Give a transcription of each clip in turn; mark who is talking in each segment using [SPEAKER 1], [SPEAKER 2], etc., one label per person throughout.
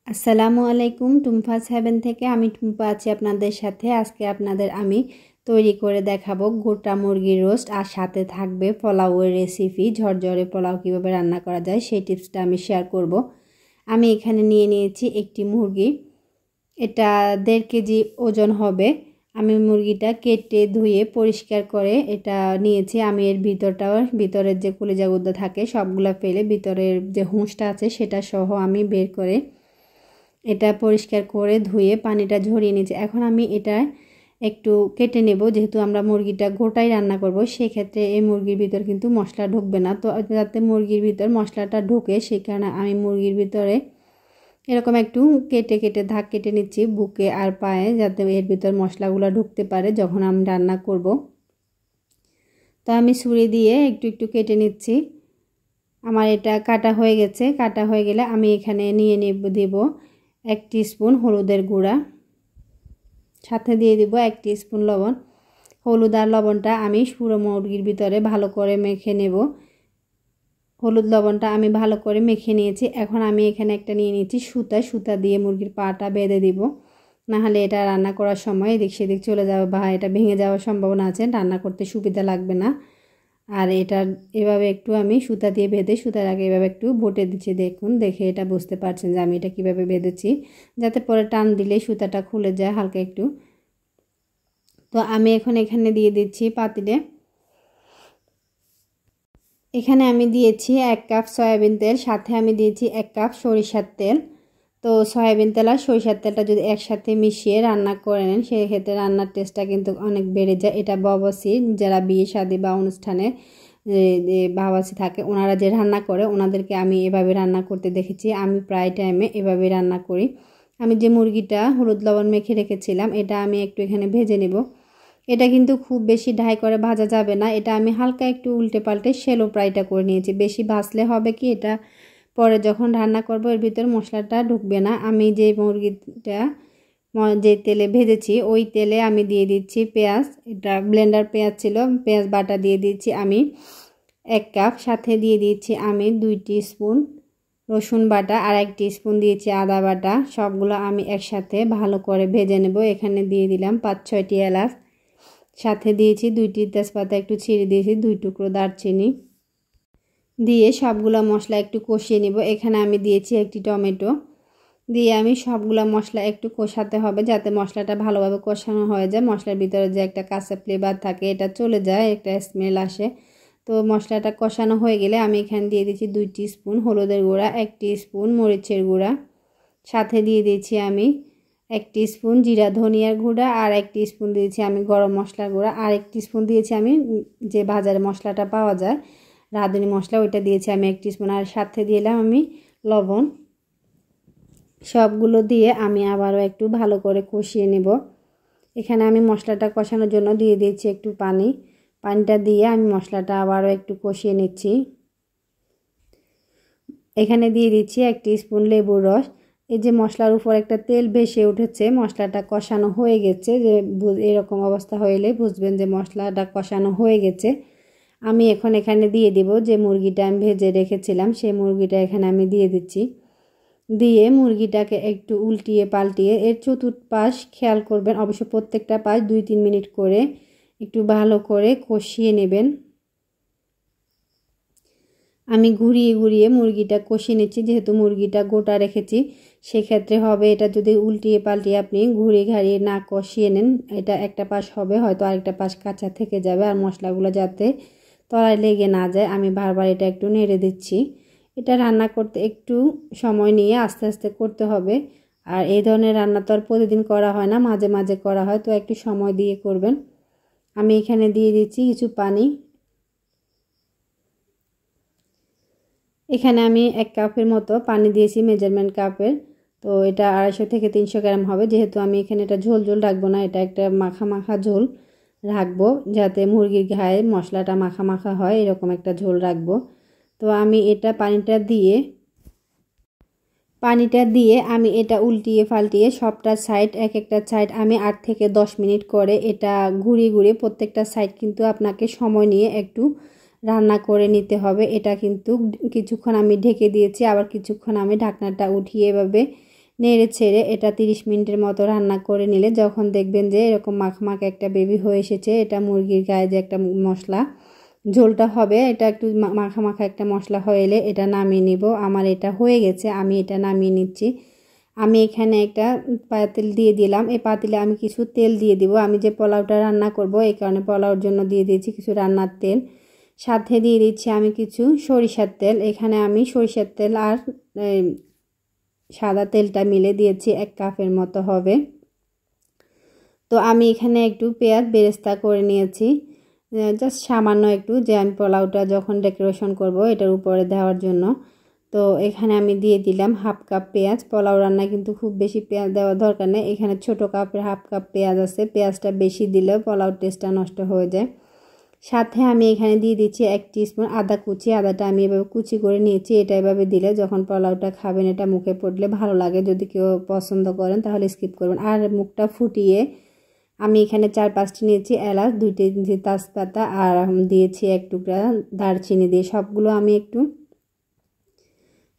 [SPEAKER 1] আসসালামু আলাইকুম। টুম্পাস হেভেন থেকে আমি টুম্পা আছি আপনাদের সাথে। আজকে আপনাদের আমি তৈরি করে দেখাবো গোটা মুরগির রোস্ট, আর সাথে থাকবে পোলাওয়ের রেসিপি। ঝরঝরে পোলাও কীভাবে রান্না করা যায় সেই টিপসটা আমি শেয়ার করব। আমি এখানে নিয়ে নিয়েছি একটি মুরগি, এটা 1.5 কেজি ওজন হবে। আমি মুরগিটা কেটে ধুয়ে পরিষ্কার করে এটা নিয়েছি। আমি এর ভিতরের যে কলিজাগুলো থাকে সবগুলা ফেলে ভিতরের যে হুঁশটা আছে সেটা সহ আমি বের করে এটা পরিষ্কার করে ধুয়ে পানিটা ঝরিয়ে নিয়েছি। এখন আমি এটা একটু কেটে নেব, যেহেতু আমরা মুরগিটা গোটাই রান্না করব সেক্ষেত্রে এই মুরগির ভিতর কিন্তু মশলা ঢুকবে না। তো যাতে মুরগির ভিতর মশলাটা ঢুকে সেই কারণে আমি মুরগির ভিতরে এরকম একটু কেটে কেটে ধাক কেটে নিচ্ছি বুকে আর পায়ে, যাতে এর ভিতর মশলাগুলো ঢুকতে পারে যখন আমি রান্না করব। তো আমি ছুরি দিয়ে একটু একটু কেটে নিচ্ছি। আমার এটা কাটা হয়ে গেছে। কাটা হয়ে গেলে আমি এখানে নিয়ে দেব 1 টিস্পুন হলুদের গুঁড়া, সাথে দিয়ে দিব 1 টিস্পুন লবণ। হলুদ আর লবণটা আমি পুরো মুরগির ভিতরে ভালো করে মেখে নেব। হলুদ লবণটা আমি ভালো করে মেখে নিয়েছি। এখন আমি এখানে একটা নিয়ে নিয়েছি সুতা দিয়ে মুরগির পাটা বেঁধে দিব, নাহলে এটা রান্না করার সময় এদিক সেদিক চলে যাবে বা এটা ভেঙে যাওয়ার সম্ভাবনা আছে, রান্না করতে সুবিধা লাগবে না। আর এটা এভাবে একটু আমি সুতা দিয়ে বেঁধে সুতার আগে এভাবে একটু বটে দিচ্ছি। দেখুন, দেখে এটা বুঝতে পারছেন যে আমি এটা কিভাবে বেঁধেছি, যাতে পরে টান দিলে সুতাটা খুলে যায় হালকা একটু। তো আমি এখন এখানে দিয়ে দিচ্ছি পাতিলে। এখানে আমি দিয়েছি 1 কাপ সয়াবিন তেল, সাথে আমি দিয়েছি 1 কাপ সরিষার তেল। তো সয়াবিন তেল আর সরিষার তেলটা যদি একসাথে মিশিয়ে রান্না করে নেন সেক্ষেত্রে রান্নার টেস্টটা কিন্তু অনেক বেড়ে যায়। এটা বাবুর্চি, যারা বিয়ে শাদী বা অনুষ্ঠানে যে বাবুর্চি থাকে ওনারা যে রান্না করে ওনাদেরকে আমি এভাবে রান্না করতে দেখেছি। আমি প্রায় টাইমে এভাবে রান্না করি। আমি যে মুরগিটা হলুদ লবণ মেখে রেখেছিলাম এটা আমি একটু এখানে ভেজে নেব। এটা কিন্তু খুব বেশি ঢাই করে ভাজা যাবে না, এটা আমি হালকা একটু উল্টে পাল্টে শ্যালো ফ্রাইটা করে নিয়েছি। বেশি ভাজলে হবে কি, এটা পরে যখন রান্না করব এর ভিতর মশলাটা ঢুকবে না। আমি যে মুরগিটা যে তেলে ভেজেছি ওই তেলে আমি দিয়ে দিচ্ছি পেঁয়াজ, এটা ব্লেন্ডার পেঁয়াজ ছিল, পেঁয়াজ বাটা দিয়ে দিচ্ছি আমি 1 কাপ। সাথে দিয়ে দিচ্ছি আমি 2 টিস্পুন রসুন বাটা আর 1 টিস্পুন দিয়েছি আদা বাটা। সবগুলো আমি একসাথে ভালো করে ভেজে নেব। এখানে দিয়ে দিলাম 5-6টি এলাচ, সাথে দিয়েছি 2টি তেজপাতা একটু ছিঁড়ে দিয়েছি, 2 টুকরো দারচিনি দিয়ে সবগুলো মশলা একটু কষিয়ে নেব। এখানে আমি দিয়েছি একটি টমেটো দিয়ে আমি সবগুলো মশলা একটু কষাতে হবে, যাতে মশলাটা ভালোভাবে কষানো হয়ে যায়। মশলার ভিতরে যে একটা কাঁচা ফ্লেভার থাকে এটা চলে যায়, একটা স্মেল আসে। তো মশলাটা কষানো হয়ে গেলে আমি এখানে দিয়ে দিচ্ছি 2 টিস্পুন হলুদের গুঁড়া, 1 টিস্পুন মরিচের গুঁড়া, সাথে দিয়ে দিয়েছি আমি 1 টিস্পুন জিরা ধনিয়ার গুঁড়া আর 1 টিস্পুন দিয়েছি আমি গরম মশলার গুঁড়া, আর 1 টিস্পুন দিয়েছি আমি যে বাজারে মশলাটা পাওয়া যায় রাঁধুনি মশলা, ওইটা দিয়েছি আমি 1 টিস্পুন, আর সাথে দিলাম আমি লবণ। সবগুলো দিয়ে আমি আবারও একটু ভালো করে কষিয়ে নেব। এখানে আমি মশলাটা কষানোর জন্য দিয়ে দিয়েছি একটু পানিটা দিয়ে আমি মশলাটা আবারও একটু কষিয়ে নিচ্ছি। এখানে দিয়ে দিচ্ছি 1 টিস্পুন লেবুর রস। এই যে মশলার উপর একটা তেল ভেসে উঠেছে, মশলাটা কষানো হয়ে গেছে। যে এরকম অবস্থা হইলে বুঝবেন যে মশলাটা কষানো হয়ে গেছে। আমি এখন এখানে দিয়ে দিব যে মুরগিটা আমি ভেজে রেখেছিলাম সেই মুরগিটা এখানে আমি দিয়ে দিচ্ছি। দিয়ে মুরগিটাকে একটু উল্টিয়ে পাল্টিয়ে এর চতুর্পাশ খেয়াল করবেন, অবশ্য প্রত্যেকটা পাশ 2-3 মিনিট করে একটু ভালো করে কষিয়ে নেবেন। আমি ঘুরিয়ে ঘুরিয়ে মুরগিটা কষিয়ে নিচ্ছি, যেহেতু মুরগিটা গোটা রেখেছি সেক্ষেত্রে হবে এটা যদি উল্টিয়ে পাল্টিয়ে আপনি ঘুরিয়ে ঘাড়িয়ে না কষিয়ে নেন, এটা একটা পাশ হবে হয়তো আরেকটা পাশ কাঁচা থেকে যাবে। আর মশলাগুলো যাতে তলায় লেগে না যায় আমি বারবার এটা একটু নেড়ে দিচ্ছি। এটা রান্না করতে একটু সময় নিয়ে আস্তে আস্তে করতে হবে। আর এই ধরনের রান্না তো আর প্রতিদিন করা হয় না, মাঝে মাঝে করা হয়, তো একটু সময় দিয়ে করবেন। আমি এখানে দিয়ে দিচ্ছি কিছু পানি। এখানে আমি 1 কাপের মতো পানি দিয়েছি মেজারমেন্ট কাপের। তো এটা 250 থেকে 300 গ্রাম হবে। যেহেতু আমি এখানে এটা ঝোল ঝোল রাখবো না, এটা একটা মাখা মাখা ঝোল রাখবো, যাতে মুরগির গায়ে মশলাটা মাখা মাখা হয় এরকম একটা ঝোল রাখবো। তো আমি এটা পানিটা দিয়ে আমি এটা উল্টিয়ে পাল্টিয়ে সবটা সাইড একটা সাইড আমি 8 থেকে 10 মিনিট করে এটা ঘুরিয়ে ঘুরিয়ে প্রত্যেকটা সাইড কিন্তু আপনাকে সময় নিয়ে একটু রান্না করে নিতে হবে। এটা কিন্তু কিছুক্ষণ আমি ঢেকে দিয়েছি, আবার কিছুক্ষণ আমি ঢাকনাটা উঠিয়ে এভাবে নেড়ে ছেড়ে এটা 30 মিনিটের মতো রান্না করে নিলে যখন দেখবেন যে এরকম মাখা একটা বেবি হয়ে এসেছে, এটা মুরগির গায়ে যে একটা মশলা ঝোলটা হবে, এটা একটু মাখা একটা মশলা হয়ে এলে এটা নামিয়ে নিব। আমার এটা হয়ে গেছে, আমি এটা নামিয়ে নিচ্ছি। আমি এখানে একটা পাতিল দিয়ে দিলাম, এই পাতিলে আমি কিছু তেল দিয়ে দিব। আমি যে পোলাওটা রান্না করব এই কারণে পোলাওর জন্য দিয়ে দিয়েছি কিছু রান্নার তেল, সাথে দিয়ে দিচ্ছি আমি কিছু সরিষার তেল। এখানে আমি সরিষার তেল আর সাদা তেলটা মিলে দিয়েছি 1 কাপের মতো হবে। তো আমি এখানে একটু পেঁয়াজ বেরেস্তা করে নিয়েছি, জাস্ট সামান্য একটু, যে আমি পোলাওটা যখন ডেকোরেশন করব এটার উপরে দেওয়ার জন্য। তো এখানে আমি দিয়ে দিলাম 1/2 কাপ পেঁয়াজ। পোলাও রান্নায় কিন্তু খুব বেশি পেঁয়াজ দেওয়ার দরকার নেই, এখানে ছোট কাপের 1/2 কাপ পেঁয়াজ আছে, পেঁয়াজটা বেশি দিলেও পোলাও টেস্টটা নষ্ট হয়ে যায়। সাথে আমি এখানে দিয়ে দিচ্ছি 1 টিস্পুন আদা কুচি। আদাটা আমি এভাবে কুচি করে নিয়েছি, এটা এভাবে দিলে যখন পোলাওটা খাবেন এটা মুখে পড়লে ভালো লাগে। যদি কেউ পছন্দ করেন তাহলে স্কিপ করবেন। আর মুখটা ফুটিয়ে আমি এখানে 4-5টি নিয়েছি এলাচ, 2টি তেজপাতা আর দিয়েছি 1 টুকরা দারচিনি দিয়ে সবগুলো আমি একটু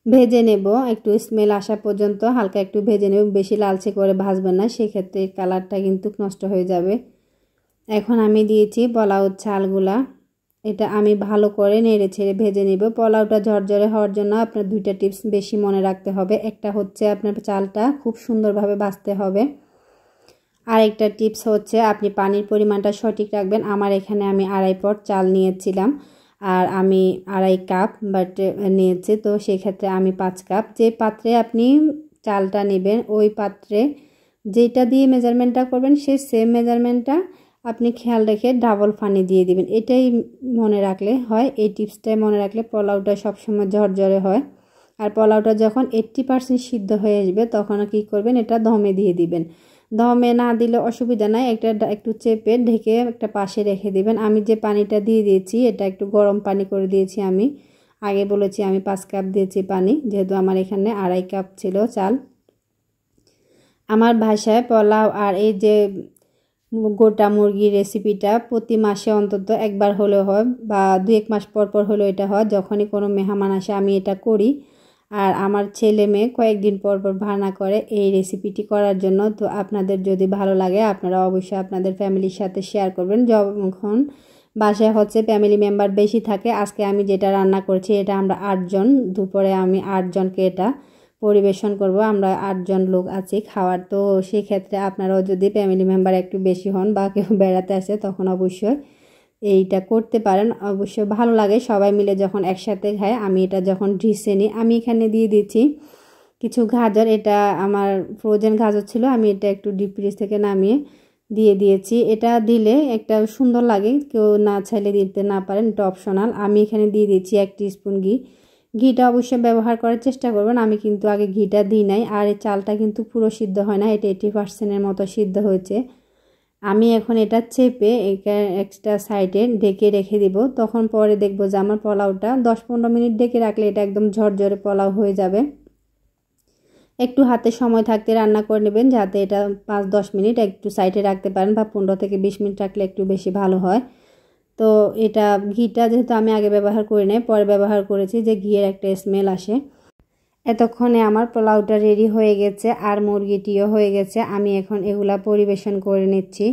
[SPEAKER 1] ভেজে নেব, একটু স্মেল আসা পর্যন্ত হালকা একটু ভেজে নেব, বেশি লালচে করে ভাজবেন না, সেক্ষেত্রে কালারটা কিন্তু নষ্ট হয়ে যাবে। এখন আমি দিয়েছি পোলাও চালগুলা, এটা আমি ভালো করে নেড়ে ছেড়ে ভেজে নেব। পোলাওটা ঝরঝরে হওয়ার জন্য আপনার 2টা টিপস বেশি মনে রাখতে হবে। একটা হচ্ছে আপনার চালটা খুব সুন্দরভাবে ভাজতে হবে, আর একটা টিপস হচ্ছে আপনি পানির পরিমাণটা সঠিক রাখবেন। আমার এখানে আমি 2.5 পট চাল নিয়েছিলাম আর আমি 2.5 কাপ নিয়েছি, তো সেক্ষেত্রে আমি 5 কাপ। যে পাত্রে আপনি চালটা নেবেন ওই পাত্রে যেটা দিয়ে মেজারমেন্টটা করবেন সেই সেম মেজারমেন্টটা আপনি খেয়াল রেখে ডাবল পানি দিয়ে দিবেন। এটাই মনে রাখলে হয়, এই টিপসটাই মনে রাখলে পোলাওটা সবসময় ঝরঝরে হয়। আর পোলাওটা যখন 80% সিদ্ধ হয়ে আসবে তখন কি করবেন, এটা দমে দিয়ে দিবেন। দমে না দিলে অসুবিধা নাই, একটু চেপে ঢেকে একটা পাশে রেখে দিবেন। আমি যে পানিটা দিয়ে দিয়েছি এটা একটু গরম পানি করে দিয়েছি। আমি আগে বলেছি আমি 5 কাপ দিয়েছি পানি, যেহেতু আমার এখানে 2.5 কাপ ছিল চাল। আমার বাসায় পোলাও আর এই যে গোটা মুরগির রেসিপিটা প্রতি মাসে অন্তত একবার হলেও হয়, বা 2-1 মাস পর হলেও এটা হয়। যখনই কোনো মেহমান আসে আমি এটা করি, আর আমার ছেলে মেয়ে কয়েকদিন পর বাহানা করে এই রেসিপিটি করার জন্য। তো আপনাদের যদি ভালো লাগে আপনারা অবশ্যই আপনাদের ফ্যামিলির সাথে শেয়ার করবেন। যখন বাসায় হচ্ছে ফ্যামিলি মেম্বার বেশি থাকে, আজকে আমি যেটা রান্না করছি এটা আমরা 8 জন, দুপুরে আমি 8 জনকে এটা পরিবেশন করব। আমরা 8 জন লোক আছি খাওয়ার, তো সেই ক্ষেত্রে আপনারাও যদি ফ্যামিলি মেম্বার একটু বেশি হন বা কেউ বেড়াতে আসে তখন অবশ্যই এইটা করতে পারেন। অবশ্যই ভালো লাগে সবাই মিলে যখন একসাথে খায়। আমি এটা যখন ডিশে নিই আমি এখানে দিয়ে দিচ্ছি কিছু গাজর, এটা আমার ফ্রোজেন গাজর ছিল, আমি এটা একটু ডিপ ফ্রিজ থেকে নামিয়ে দিয়ে দিয়েছি। এটা দিলে একটা সুন্দর লাগে, কেউ না চাইলে দিতে না পারেন, এটা অপশনাল। আমি এখানে দিয়ে দিচ্ছি 1 টিস্পুন ঘি। ঘিটা অবশ্যই ব্যবহার করার চেষ্টা করবেন, আমি কিন্তু আগে ঘিটা দিই নাই। আর এই চালটা কিন্তু পুরো সিদ্ধ হয় না, এটা 80%-এর মতো সিদ্ধ হয়েছে। আমি এখন এটা চেপে এক্সট্রা সাইডে ঢেকে রেখে দিব, তখন পরে দেখব যে আমার পোলাওটা 10-15 মিনিট ঢেকে রাখলে এটা একদম ঝরঝরে পোলাও হয়ে যাবে। একটু হাতে সময় থাকতে রান্না করে নেবেন, যাতে এটা 5-10 মিনিট একটু সাইডে রাখতে পারেন, বা 15 থেকে 20 মিনিট রাখলে একটু বেশি ভালো হয়। তো এটা ঘিটা যেহেতু আমি আগে ব্যবহার করি নাই, পরে ব্যবহার করেছি, যে ঘিয়ের একটা স্মেল আসে। এতক্ষণে আমার পোলাওটা রেডি হয়ে গেছে আর মুরগিটিও হয়ে গেছে। আমি এখন এগুলা পরিবেশন করে নিচ্ছি।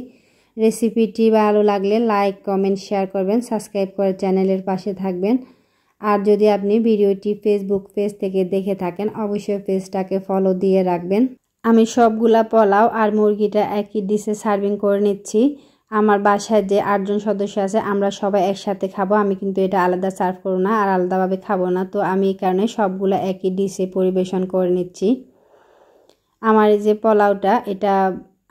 [SPEAKER 1] রেসিপিটি ভালো লাগলে লাইক, কমেন্ট, শেয়ার করবেন, সাবস্ক্রাইব করে চ্যানেলের পাশে থাকবেন। আর যদি আপনি ভিডিওটি ফেসবুক পেজ থেকে দেখে থাকেন অবশ্যই পেজটাকে ফলো দিয়ে রাখবেন। আমি সবগুলা পোলাও আর মুরগিটা একই ডিশে সার্ভিং করে নিচ্ছি। আমার বাসায় যে 8 জন সদস্য আছে আমরা সবাই একসাথে খাবো, আমি কিন্তু এটা আলাদা সার্ভ করব না আর আলাদাভাবে খাবো না। তো আমি এই কারণে সবগুলা একই ডিশে পরিবেশন করে নিচ্ছি। আমার এই যে পোলাওটা এটা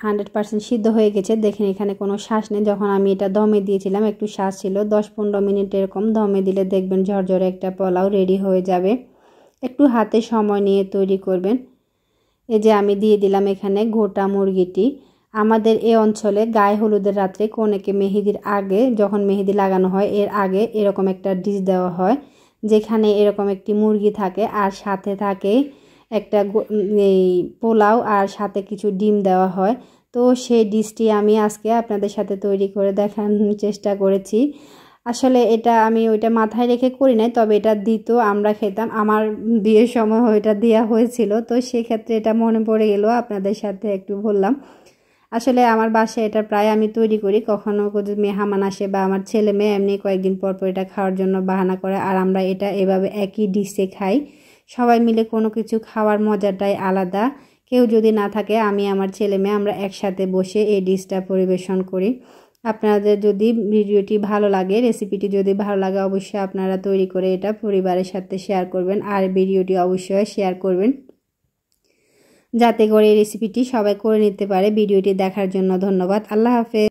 [SPEAKER 1] 100% সিদ্ধ হয়ে গেছে, দেখেন এখানে কোনো শ্বাস নেই। যখন আমি এটা দমে দিয়েছিলাম একটু শ্বাস ছিল, 10-15 মিনিট এরকম দমে দিলে দেখবেন ঝরঝরে একটা পোলাও রেডি হয়ে যাবে। একটু হাতে সময় নিয়ে তৈরি করবেন। এই যে আমি দিয়ে দিলাম এখানে গোটা মুরগিটি। আমাদের এই অঞ্চলে গায়ে হলুদের রাত্রে কনেকে মেহেদির আগে, যখন মেহেদি লাগানো হয় এর আগে এরকম একটা ডিশ দেওয়া হয়, যেখানে এরকম একটি মুরগি থাকে আর সাথে থাকে একটা এই পোলাও আর সাথে কিছু ডিম দেওয়া হয়। তো সেই ডিশটি আমি আজকে আপনাদের সাথে তৈরি করে দেখানোর চেষ্টা করেছি। আসলে এটা আমি ওইটা মাথায় রেখে করি নাই, তবে এটা দিত, আমরা খেতাম। আমার বিয়ের সময় ওইটা দেওয়া হয়েছিল, তো সেক্ষেত্রে এটা মনে পড়ে গেল, আপনাদের সাথে একটু বললাম। আসলে আমার বাসায় এটা প্রায় আমি তৈরি করি, কখনো যদি মেহমান আসে বা আমার ছেলে মেয়ে এমনি কয়েকদিন পর পর এটা খাওয়ার জন্য বাহানা করে, আর আমরা এটা এভাবে একই ডিশে খাই। সবাই মিলে কোনো কিছু খাওয়ার মজাটাই আলাদা। কেউ যদি না থাকে, আমি আমার ছেলে মেয়ে আমরা একসাথে বসে এই ডিশটা পরিবেশন করি। আপনাদের যদি ভিডিওটি ভালো লাগে, রেসিপিটি যদি ভালো লাগে, অবশ্যই আপনারা তৈরি করে এটা পরিবারের সাথে শেয়ার করবেন, আর ভিডিওটি অবশ্যই শেয়ার করবেন যাতে করে এই রেসিপিটি সবাই করে নিতে পারে। ভিডিওটি দেখার জন্য ধন্যবাদ। আল্লাহ হাফেজ।